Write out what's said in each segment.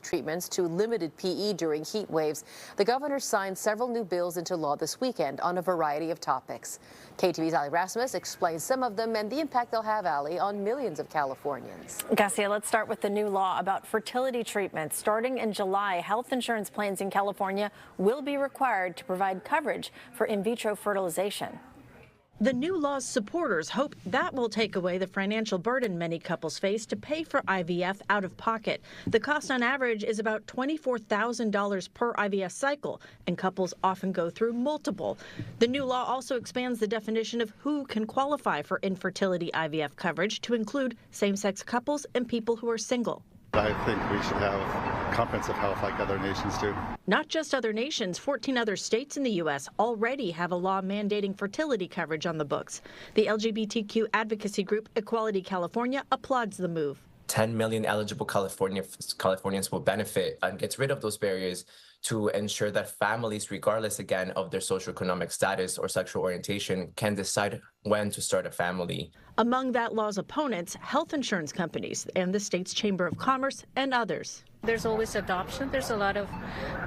treatments to limited PE during heat waves. The governor signed several new bills into law this weekend on a variety of topics. KTVU's Ali Rasmus explains some of them and the impact they'll have, Ali, on millions of Californians. Garcia, let's start with the new law about fertility treatments. Starting in July, health insurance plans in California will be required to provide coverage for in vitro fertilization. The new law's supporters hope that will take away the financial burden many couples face to pay for IVF out of pocket. The cost on average is about $24,000 per IVF cycle, and couples often go through multiple. The new law also expands the definition of who can qualify for infertility IVF coverage to include same-sex couples and people who are single. I think we should have comprehensive health like other nations do. Not just other nations, 14 other states in the U.S. already have a law mandating fertility coverage on the books. The LGBTQ advocacy group Equality California applauds the move. 10 million eligible Californians will benefit and gets rid of those barriers to ensure that families, regardless again of their socioeconomic status or sexual orientation, can decide when to start a family. Among that law's opponents, health insurance companies and the state's Chamber of Commerce and others. There's always adoption. There's a lot of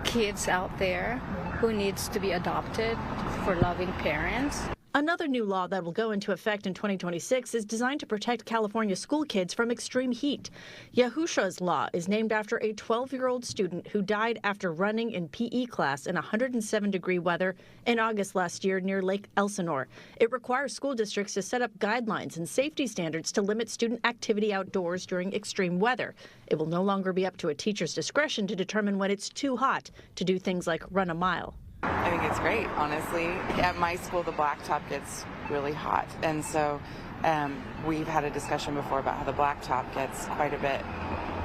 kids out there who needs to be adopted for loving parents. Another new law that will go into effect in 2026 is designed to protect California school kids from extreme heat. Yahusha's law is named after a 12-year-old student who died after running in PE class in 107-degree weather in August last year near Lake Elsinore. It requires school districts to set up guidelines and safety standards to limit student activity outdoors during extreme weather. It will no longer be up to a teacher's discretion to determine when it's too hot to do things like run a mile. I think it's great, honestly. At my school, the blacktop gets really hot, and so we've had a discussion before about how the blacktop gets quite a bit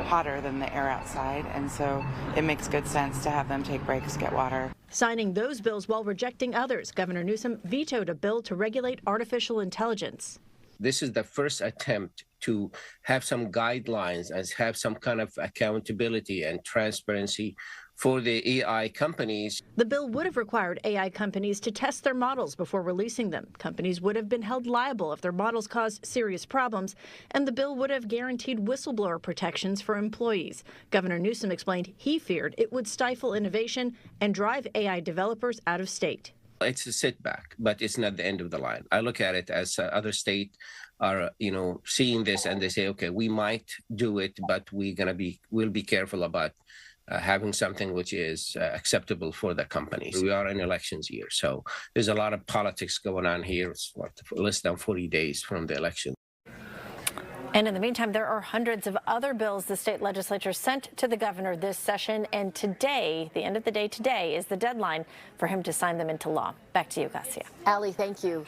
hotter than the air outside, and so it makes good sense to have them take breaks, get water. Signing those bills while rejecting others, Governor Newsom vetoed a bill to regulate artificial intelligence. This is the first attempt to have some guidelines and have some kind of accountability and transparency for the AI companies. The bill would have required AI companies to test their models before releasing them. Companies would have been held liable if their models caused serious problems, and the bill would have guaranteed whistleblower protections for employees. Governor Newsom explained he feared it would stifle innovation and drive AI developers out of state. It's a setback, but it's not the end of the line. I look at it as other states are, seeing this and they say, okay, we might do it, but we'll be careful about having something which is acceptable for the companies. We are in elections year, so there's a lot of politics going on here. It's less than 40 days from the election. And in the meantime, there are hundreds of other bills the state legislature sent to the governor this session. And today, the end of the day today, is the deadline for him to sign them into law. Back to you, Garcia. Ali, thank you.